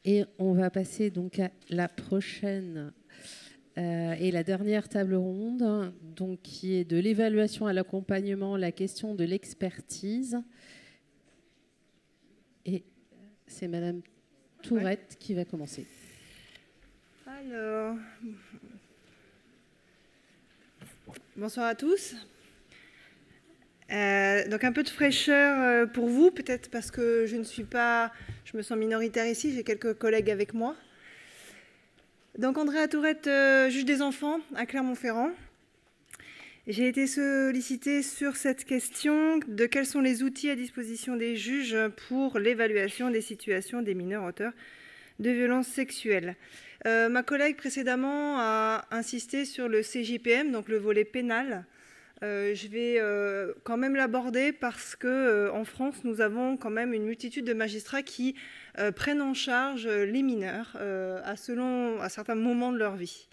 Et on va passer donc à la prochaine et la dernière table ronde, donc, qui est de l'évaluation à l'accompagnement, la question de l'expertise. Et c'est Madame Tourette qui va commencer. Alors, bonsoir à tous. Donc un peu de fraîcheur pour vous, peut-être parce que je me sens minoritaire ici, j'ai quelques collègues avec moi. Donc Andrea Tourette, juge des enfants à Clermont-Ferrand. J'ai été sollicitée sur cette question de quels sont les outils à disposition des juges pour l'évaluation des situations des mineurs auteurs de violences sexuelles. Ma collègue précédemment a insisté sur le CJPM, donc le volet pénal. Je vais quand même l'aborder parce qu'en France, nous avons quand même une multitude de magistrats qui prennent en charge les mineurs à certains moments de leur vie.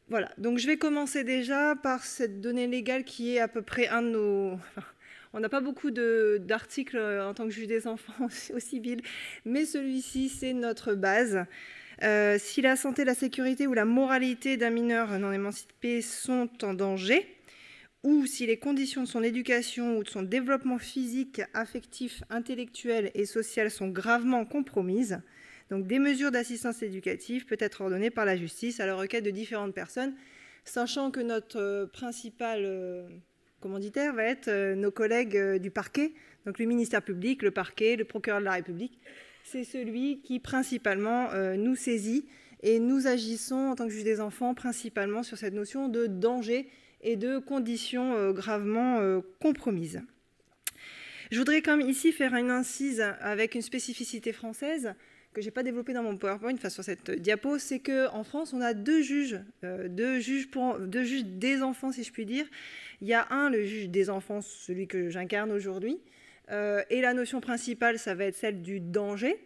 Voilà, donc je vais commencer déjà par cette donnée légale qui est à peu près un de nos... On n'a pas beaucoup d'articles en tant que juge des enfants au civil, mais celui-ci, c'est notre base. Si la santé, la sécurité ou la moralité d'un mineur non émancipé sont en danger, ou si les conditions de son éducation ou de son développement physique, affectif, intellectuel et social sont gravement compromises, donc des mesures d'assistance éducative peuvent être ordonnées par la justice à la requête de différentes personnes, sachant que notre principal commanditaire va être nos collègues du parquet, donc le ministère public, le parquet, le procureur de la République. C'est celui qui principalement nous saisit et nous agissons en tant que juge des enfants principalement sur cette notion de danger et de conditions gravement compromises. Je voudrais quand même ici faire une incise avec une spécificité française que je n'ai pas développée dans mon PowerPoint, enfin sur cette diapo, c'est qu'en France, on a deux juges des enfants, si je puis dire. Il y a le juge des enfants, celui que j'incarne aujourd'hui, et la notion principale, ça va être celle du danger.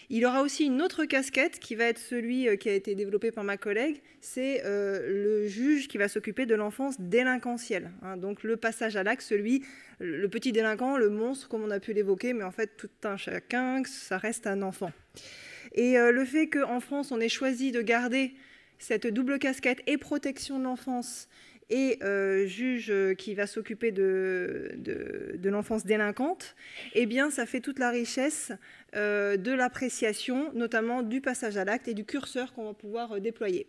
Il aura aussi une autre casquette qui va être celui qui a été développé par ma collègue, c'est le juge qui va s'occuper de l'enfance délinquentielle. Donc le passage à l'acte, le petit délinquant, le monstre, comme on a pu l'évoquer, mais en fait, tout un chacun, ça reste un enfant. Et le fait qu'en France, on ait choisi de garder cette double casquette et protection de l'enfance et juge qui va s'occuper de l'enfance délinquante, eh bien, ça fait toute la richesse de l'appréciation, notamment du passage à l'acte et du curseur qu'on va pouvoir déployer.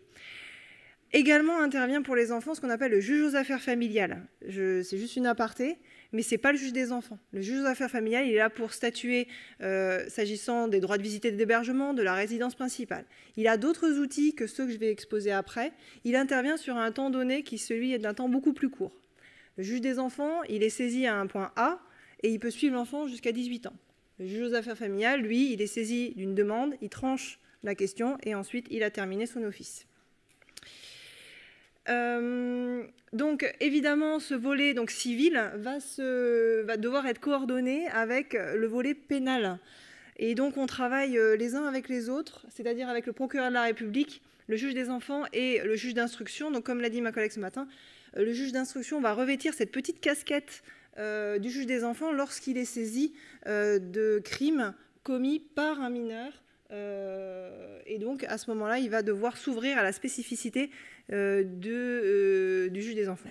Également intervient pour les enfants ce qu'on appelle le juge aux affaires familiales. C'est juste une aparté, mais ce n'est pas le juge des enfants. Le juge aux affaires familiales, il est là pour statuer s'agissant des droits de visite et d'hébergement, de la résidence principale. Il a d'autres outils que ceux que je vais exposer après. Il intervient sur un temps donné qui celui d'un temps beaucoup plus court. Le juge des enfants, il est saisi à un point A et il peut suivre l'enfant jusqu'à 18 ans. Le juge aux affaires familiales, lui, il est saisi d'une demande, il tranche la question et ensuite il a terminé son office. Donc évidemment, ce volet civil va devoir être coordonné avec le volet pénal. Et donc on travaille les uns avec les autres, c'est-à-dire avec le procureur de la République, le juge des enfants et le juge d'instruction. Donc comme l'a dit ma collègue ce matin, le juge d'instruction va revêtir cette petite casquette du juge des enfants lorsqu'il est saisi de crimes commis par un mineur. Et donc à ce moment-là, il va devoir s'ouvrir à la spécificité du juge des enfants.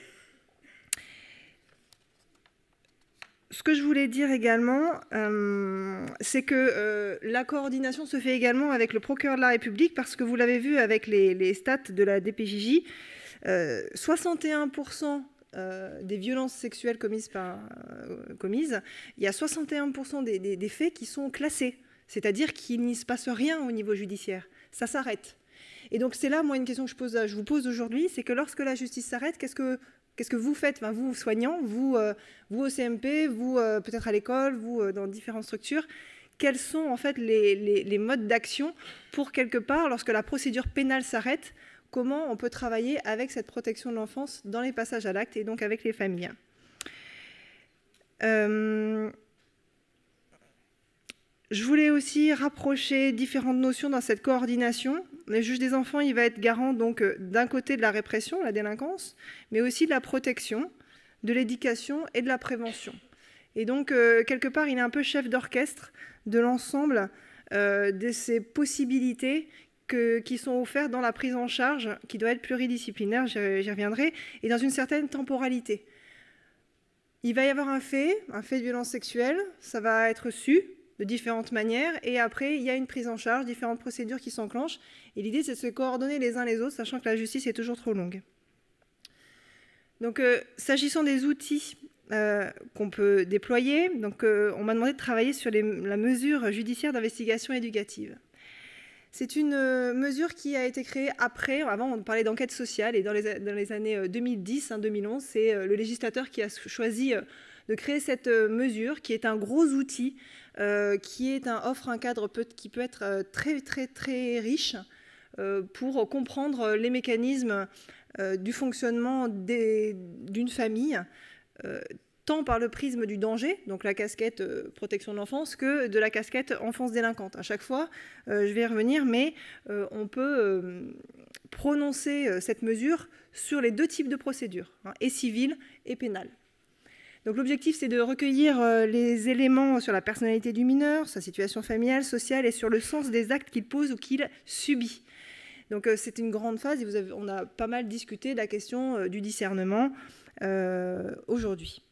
Ce que je voulais dire également, c'est que la coordination se fait également avec le procureur de la République parce que vous l'avez vu avec les stats de la DPJJ, 61% des violences sexuelles commises, il y a 61% des faits qui sont classés, c'est-à-dire qu'il n'y se passe rien au niveau judiciaire, ça s'arrête. Et donc c'est là, moi, une question que je vous pose aujourd'hui, c'est que lorsque la justice s'arrête, qu'est-ce que vous faites, enfin, vous soignants, vous au CMP, vous peut-être à l'école, vous dans différentes structures, quels sont en fait les modes d'action pour quelque part, lorsque la procédure pénale s'arrête, comment on peut travailler avec cette protection de l'enfance dans les passages à l'acte et donc avec les familles. Je voulais aussi rapprocher différentes notions dans cette coordination. Le juge des enfants, il va être garant donc d'un côté de la répression, la délinquance, mais aussi de la protection, de l'éducation et de la prévention. Et donc, quelque part, il est un peu chef d'orchestre de l'ensemble de ces possibilités qui sont offertes dans la prise en charge, qui doit être pluridisciplinaire, j'y reviendrai, et dans une certaine temporalité. Il va y avoir un fait de violence sexuelle, ça va être su de différentes manières, et après, il y a une prise en charge, différentes procédures qui s'enclenchent, et l'idée, c'est de se coordonner les uns les autres, sachant que la justice est toujours trop longue. Donc, s'agissant des outils qu'on peut déployer, donc, on m'a demandé de travailler sur la mesure judiciaire d'investigation éducative. C'est une mesure qui a été créée après. Avant, on parlait d'enquête sociale, et dans les années 2010-2011, c'est le législateur qui a choisi de créer cette mesure, qui est un gros outil, qui offre un cadre qui peut être très, très, très riche pour comprendre les mécanismes du fonctionnement d'une famille, tant par le prisme du danger, donc la casquette protection de l'enfance, que de la casquette enfance délinquante. À chaque fois, je vais y revenir, mais on peut prononcer cette mesure sur les deux types de procédures, et civile et pénale. Donc l'objectif, c'est de recueillir les éléments sur la personnalité du mineur, sa situation familiale, sociale, et sur le sens des actes qu'il pose ou qu'il subit. Donc c'est une grande phase, et on a pas mal discuté de la question du discernement aujourd'hui.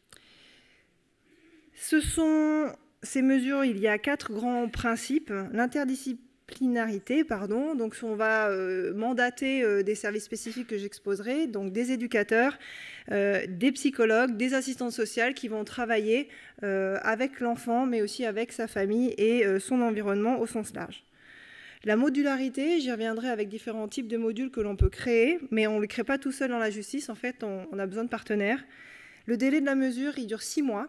Ces mesures, il y a 4 grands principes. L'interdisciplinarité, donc on va mandater des services spécifiques que j'exposerai, donc des éducateurs, des psychologues, des assistantes sociales qui vont travailler avec l'enfant, mais aussi avec sa famille et son environnement au sens large. La modularité, j'y reviendrai avec différents types de modules que l'on peut créer, mais on ne les crée pas tout seul dans la justice, en fait, on a besoin de partenaires. Le délai de la mesure, il dure 6 mois.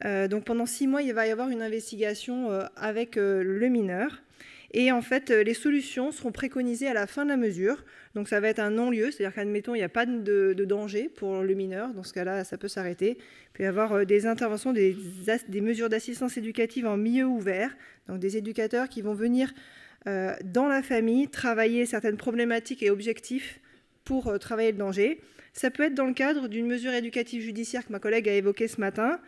Donc pendant 6 mois, il va y avoir une investigation avec le mineur. Et en fait, les solutions seront préconisées à la fin de la mesure. Donc ça va être un non-lieu, c'est-à-dire qu'admettons, il n'y a pas de danger pour le mineur. Dans ce cas-là, ça peut s'arrêter. Il peut y avoir des interventions, des mesures d'assistance éducative en milieu ouvert. Donc des éducateurs qui vont venir dans la famille travailler certaines problématiques et objectifs pour travailler le danger. Ça peut être dans le cadre d'une mesure éducative judiciaire que ma collègue a évoquée ce matin.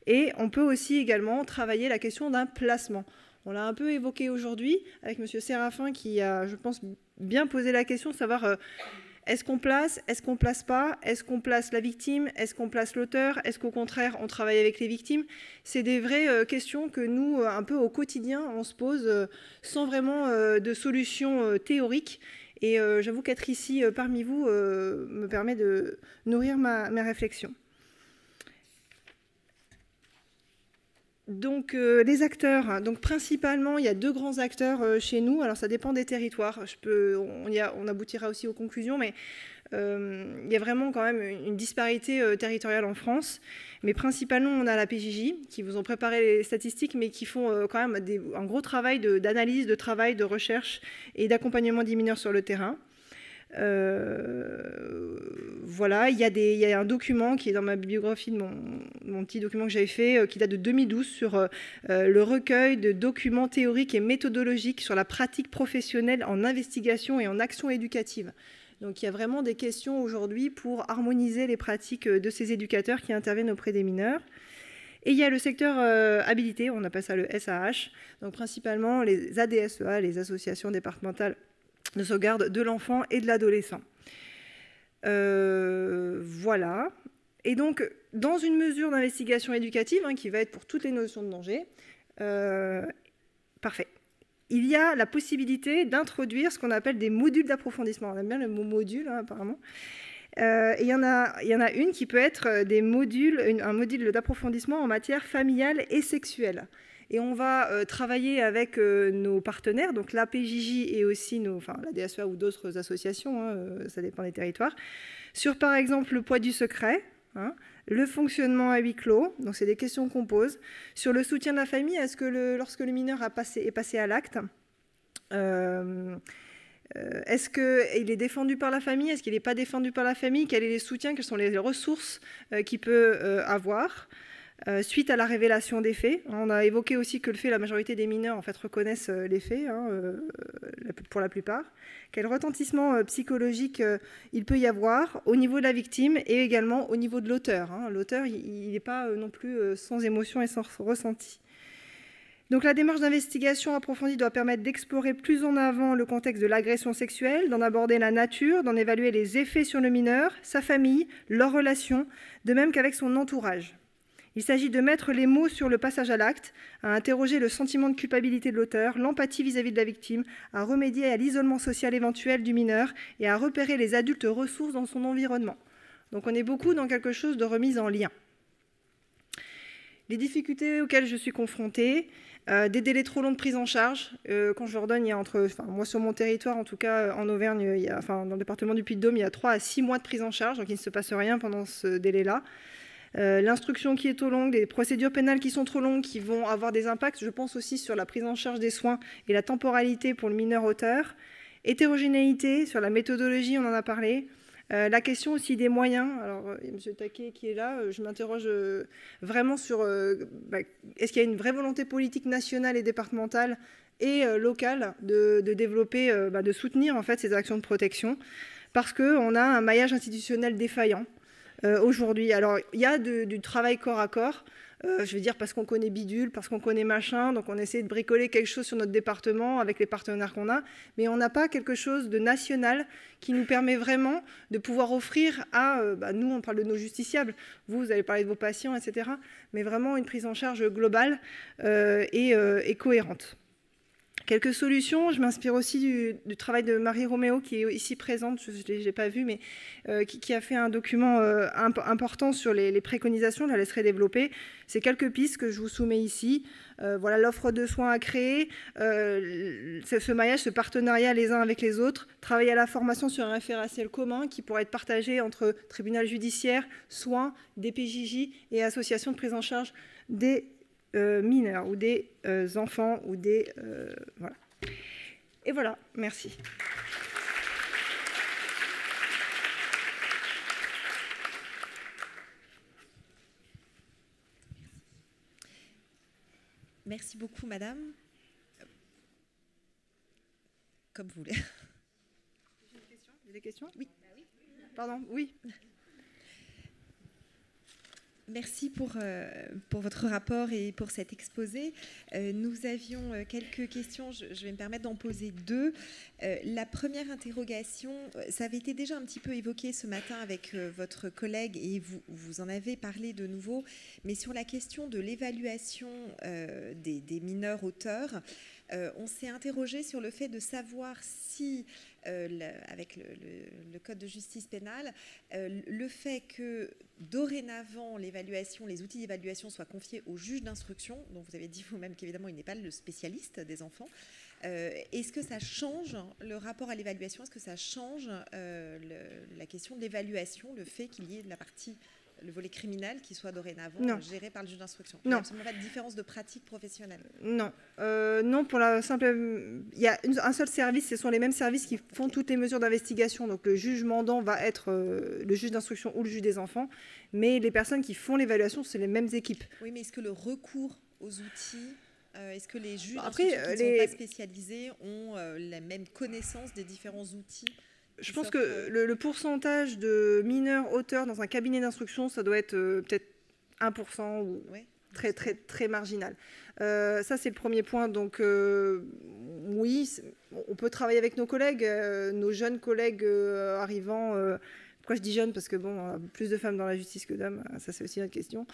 Et on peut aussi également travailler la question d'un placement. On l'a un peu évoqué aujourd'hui avec M. Séraphin qui a, je pense, bien posé la question de savoir est-ce qu'on place pas, est-ce qu'on place la victime, est-ce qu'on place l'auteur, est-ce qu'au contraire on travaille avec les victimes. C'est des vraies questions que nous, un peu au quotidien, on se pose sans vraiment de solution théorique. Et j'avoue qu'être ici parmi vous me permet de nourrir mes réflexions. Donc les acteurs, donc principalement il y a 2 grands acteurs chez nous, alors ça dépend des territoires, on aboutira aussi aux conclusions, mais il y a vraiment quand même une disparité territoriale en France, mais principalement on a la PJJ qui vous ont préparé les statistiques, mais qui font quand même un gros travail d'analyse, de travail, de recherche et d'accompagnement des mineurs sur le terrain. Voilà, il y a un document qui est dans ma bibliographie de mon petit document que j'avais fait, qui date de 2012 sur le recueil de documents théoriques et méthodologiques sur la pratique professionnelle en investigation et en action éducative. Donc il y a vraiment des questions aujourd'hui pour harmoniser les pratiques de ces éducateurs qui interviennent auprès des mineurs. Et il y a le secteur habilité, on appelle ça le SAH, donc principalement les ADSEA, les associations départementales de sauvegarde de l'enfant et de l'adolescent. Voilà. Et donc, dans une mesure d'investigation éducative, qui va être pour toutes les notions de danger, parfait. Il y a la possibilité d'introduire ce qu'on appelle des modules d'approfondissement. On aime bien le mot module, apparemment. Et il y en a une qui peut être un module d'approfondissement en matière familiale et sexuelle. Et on va travailler avec nos partenaires, donc la PJJ et aussi la DSEA ou d'autres associations, ça dépend des territoires, sur par exemple le poids du secret, le fonctionnement à huis clos, donc c'est des questions qu'on pose, sur le soutien de la famille, est-ce que lorsque le mineur est passé à l'acte, est-ce qu'il est défendu par la famille, est-ce qu'il n'est pas défendu par la famille, quels sont les soutiens, quelles sont les ressources qu'il peut avoir. Suite à la révélation des faits, on a évoqué aussi que la majorité des mineurs en fait reconnaissent les faits, pour la plupart. Quel retentissement psychologique il peut y avoir au niveau de la victime et également au niveau de l'auteur. L'auteur, il n'est pas non plus sans émotion et sans ressenti. Donc la démarche d'investigation approfondie doit permettre d'explorer plus en avant le contexte de l'agression sexuelle, d'en aborder la nature, d'en évaluer les effets sur le mineur, sa famille, leurs relations, de même qu'avec son entourage. Il s'agit de mettre les mots sur le passage à l'acte, à interroger le sentiment de culpabilité de l'auteur, l'empathie vis-à-vis de la victime, à remédier à l'isolement social éventuel du mineur et à repérer les adultes ressources dans son environnement. Donc on est beaucoup dans quelque chose de remise en lien. Les difficultés auxquelles je suis confrontée, des délais trop longs de prise en charge. Quand je leur donne, il y a moi sur mon territoire, en tout cas en Auvergne, dans le département du Puy-de-Dôme, il y a 3 à 6 mois de prise en charge, donc il ne se passe rien pendant ce délai-là. L'instruction qui est trop longue, les procédures pénales qui sont trop longues, qui vont avoir des impacts, je pense aussi sur la prise en charge des soins et la temporalité pour le mineur auteur. Hétérogénéité, sur la méthodologie, on en a parlé. La question aussi des moyens. Alors, il y a M. Taquet qui est là. Je m'interroge vraiment sur est-ce qu'il y a une vraie volonté politique nationale et départementale et locale de développer, de soutenir en fait ces actions de protection, parce qu'on a un maillage institutionnel défaillant aujourd'hui. Alors, il y a du travail corps à corps. Je veux dire parce qu'on connaît bidule, parce qu'on connaît machin, donc on essaie de bricoler quelque chose sur notre département avec les partenaires qu'on a, mais on n'a pas quelque chose de national qui nous permet vraiment de pouvoir offrir à, nous on parle de nos justiciables, vous allez parler de vos patients, etc., mais vraiment une prise en charge globale et cohérente. Quelques solutions, je m'inspire aussi du travail de Marie Roméo, qui est ici présente, je ne l'ai pas vue, mais qui a fait un document important sur les préconisations, je la laisserai développer. C'est quelques pistes que je vous soumets ici. Voilà l'offre de soins à créer, ce maillage, ce partenariat les uns avec les autres, travailler à la formation sur un référentiel commun qui pourrait être partagé entre tribunal judiciaire, soins, DPJJ et associations de prise en charge des mineurs ou des enfants ou des... voilà. Et voilà, merci. Merci beaucoup, madame. Comme vous voulez. J'ai une question. Il y a des questions ? Oui. Pardon, oui. Merci pour votre rapport et pour cet exposé. Nous avions quelques questions, je vais me permettre d'en poser 2. La première interrogation, ça avait été déjà un petit peu évoqué ce matin avec votre collègue et vous en avez parlé de nouveau, mais sur la question de l'évaluation des mineurs auteurs, on s'est interrogé sur le fait de savoir si, avec le Code de justice pénale, le fait que dorénavant les outils d'évaluation soient confiés au juge d'instruction, dont vous avez dit vous-même qu'évidemment il n'est pas le spécialiste des enfants, est-ce que ça change le rapport à l'évaluation? Est-ce que ça change la question de l'évaluation, le fait qu'il y ait le volet criminel qui soit dorénavant géré par le juge d'instruction? Il n'y a absolument pas de différence de pratique professionnelle. Non. Non, pour la simple... Il y a un seul service, ce sont les mêmes services qui font toutes les mesures d'investigation. Donc le juge mandant va être le juge d'instruction ou le juge des enfants, mais les personnes qui font l'évaluation, c'est les mêmes équipes. Oui, mais est-ce que le recours aux outils... est-ce que les juges qui ne sont pas spécialisés ont la même connaissance des différents outils? Je pense que le pourcentage de mineurs auteurs dans un cabinet d'instruction, ça doit être peut-être 1% ou très, très, très marginal. Ça, c'est le premier point. Donc, oui, on peut travailler avec nos collègues, nos jeunes collègues arrivant... pourquoi je dis jeunes? Parce que, bon, plus de femmes dans la justice que d'hommes, ça, c'est aussi une question.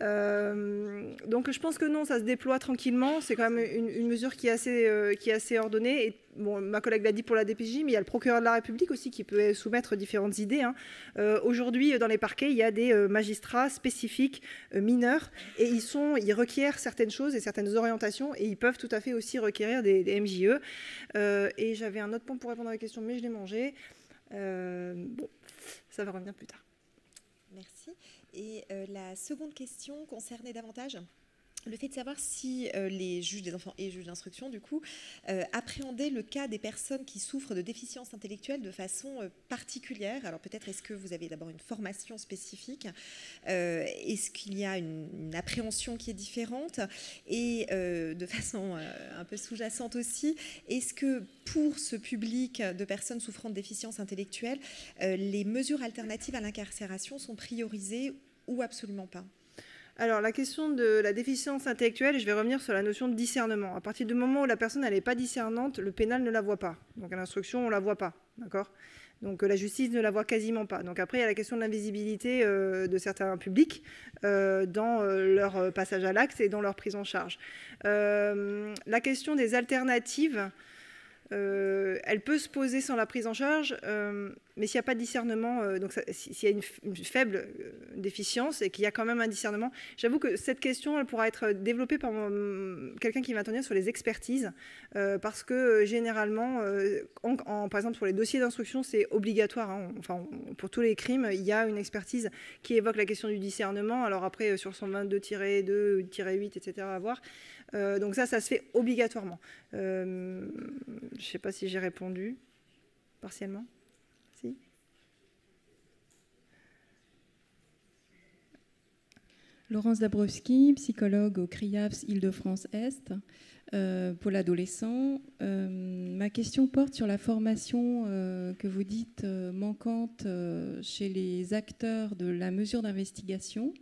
Donc je pense que non, ça se déploie tranquillement. C'est quand même une mesure qui est assez ordonnée. Et, bon, ma collègue l'a dit pour la DPJ, mais il y a le procureur de la République aussi qui peut soumettre différentes idées. Aujourd'hui, dans les parquets, il y a des magistrats spécifiques mineurs et ils requièrent certaines choses et certaines orientations et ils peuvent tout à fait aussi requérir des MJE. Et j'avais un autre point pour répondre à la question, mais je l'ai mangé. Bon, ça va revenir plus tard. Merci. Et la seconde question concernait davantage le fait de savoir si les juges des enfants et les juges d'instruction, du coup, appréhendaient le cas des personnes qui souffrent de déficience intellectuelle de façon particulière. Alors peut-être est-ce que vous avez d'abord une formation spécifique, est-ce qu'il y a une appréhension qui est différente et de façon un peu sous-jacente aussi, est-ce que pour ce public de personnes souffrant de déficience intellectuelle, les mesures alternatives à l'incarcération sont priorisées ou absolument pas? Alors, la question de la déficience intellectuelle, je vais revenir sur la notion de discernement. À partir du moment où la personne n'est pas discernante, le pénal ne la voit pas. Donc, à l'instruction, on ne la voit pas. D'accord ? Donc, la justice ne la voit quasiment pas. Donc, après, il y a la question de l'invisibilité de certains publics dans leur passage à l'acte et dans leur prise en charge. La question des alternatives, elle peut se poser sans la prise en charge, mais s'il n'y a pas de discernement, donc s'il y a une faible déficience et qu'il y a quand même un discernement, j'avoue que cette question, elle pourra être développée par quelqu'un qui va intervenir sur les expertises, parce que généralement, par exemple pour les dossiers d'instruction, c'est obligatoire, hein, enfin, pour tous les crimes, il y a une expertise qui évoque la question du discernement. Alors après, sur 122-2, 8, etc., à voir. Donc ça se fait obligatoirement. Je ne sais pas si j'ai répondu partiellement. Si. Laurence Dabrowski, psychologue au CRIAFS Île-de-France-Est, pour l'adolescent. Ma question porte sur la formation que vous dites manquante chez les acteurs de la mesure d'investigation.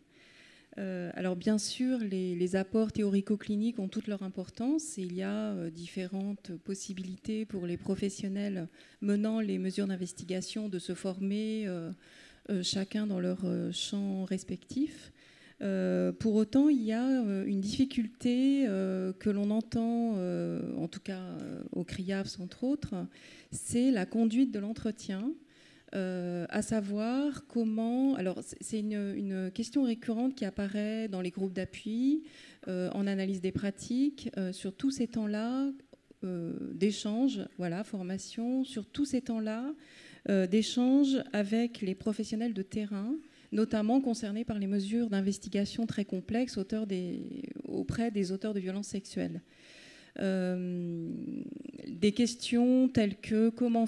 Alors bien sûr, les apports théorico-cliniques ont toute leur importance et il y a différentes possibilités pour les professionnels menant les mesures d'investigation de se former chacun dans leur champ respectif. Pour autant, il y a une difficulté que l'on entend, en tout cas au CRIAFS entre autres, c'est la conduite de l'entretien. À savoir comment... Alors, c'est une question récurrente qui apparaît dans les groupes d'appui, en analyse des pratiques, sur tous ces temps-là d'échange, voilà, formation, sur tous ces temps-là d'échange avec les professionnels de terrain, notamment concernés par les mesures d'investigation très complexes auprès des auteurs de violences sexuelles. Des questions telles que comment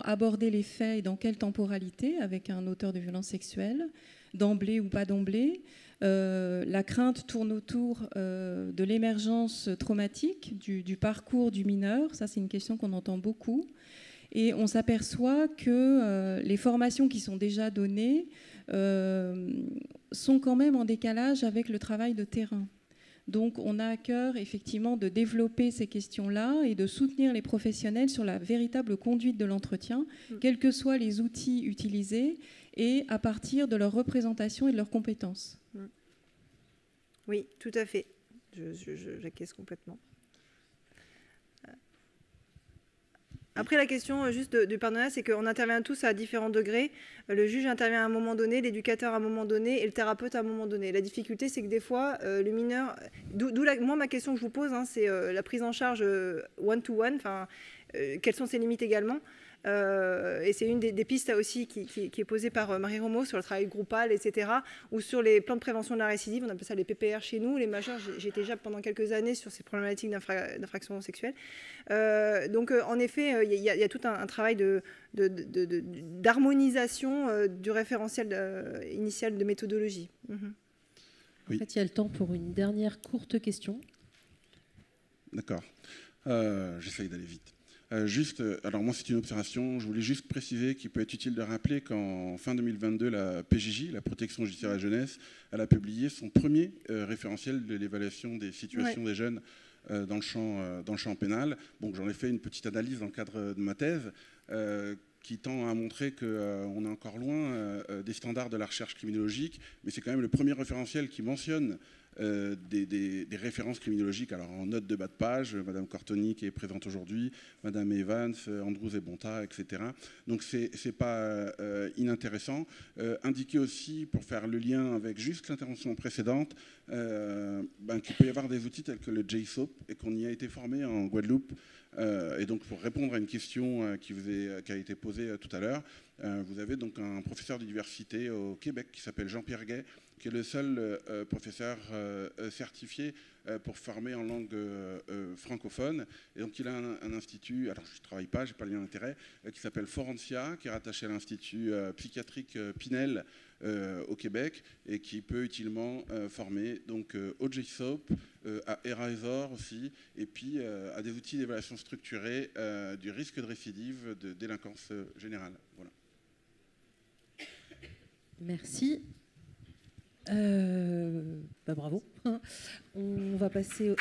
aborder les faits et dans quelle temporalité avec un auteur de violences sexuelles, d'emblée ou pas d'emblée. La crainte tourne autour de l'émergence traumatique du parcours du mineur. Ça, c'est une question qu'on entend beaucoup. Et on s'aperçoit que les formations qui sont déjà données sont quand même en décalage avec le travail de terrain. Donc on a à cœur effectivement de développer ces questions-là et de soutenir les professionnels sur la véritable conduite de l'entretien, quels que soient les outils utilisés et à partir de leur représentation et de leurs compétences. Oui, tout à fait. J'acquiesce complètement. Après, la question juste du partenariat, c'est qu'on intervient tous à différents degrés. Le juge intervient à un moment donné, l'éducateur à un moment donné et le thérapeute à un moment donné. La difficulté, c'est que des fois, le mineur... Moi, ma question que je vous pose, hein, c'est la prise en charge one-to-one, quelles sont ses limites également. Et c'est une des pistes aussi qui est posée par Marie Romo sur le travail groupal, etc., ou sur les plans de prévention de la récidive, on appelle ça les PPR chez nous, les majeurs. J'étais déjà pendant quelques années sur ces problématiques d'infraction sexuelle. Donc en effet, il y a tout un travail d'harmonisation du référentiel initial de méthodologie. En fait, il y a le temps pour une dernière courte question. D'accord. J'essaye d'aller vite. Alors moi c'est une observation, je voulais juste préciser qu'il peut être utile de rappeler qu'en fin 2022, la PJJ, la Protection Judiciaire de la Jeunesse, elle a publié son premier référentiel de l'évaluation des situations des jeunes dans le champ pénal. Bon, j'en ai fait une petite analyse dans le cadre de ma thèse qui tend à montrer qu'on est encore loin des standards de la recherche criminologique, mais c'est quand même le premier référentiel qui mentionne des références criminologiques, alors en note de bas de page, Madame Cortoni qui est présente aujourd'hui, Madame Evans, Andrews et Bonta, etc. Donc c'est pas inintéressant. Indiquer aussi, pour faire le lien avec juste l'intervention précédente, qu'il peut y avoir des outils tels que le JSOAP et qu'on y a été formé en Guadeloupe. Et donc pour répondre à une question qui a été posée tout à l'heure, vous avez donc un professeur d'université au Québec qui s'appelle Jean-Pierre Gay, qui est le seul professeur certifié pour former en langue francophone. Et donc il a un institut, alors je ne travaille pas, je n'ai pas le lien d'intérêt, qui s'appelle Forensia, qui est rattaché à l'institut psychiatrique Pinel au Québec et qui peut utilement former donc au JSOAP, à Eraser aussi, et puis à des outils d'évaluation structurée du risque de récidive de délinquance générale. Voilà. Merci. Bravo. On va passer au...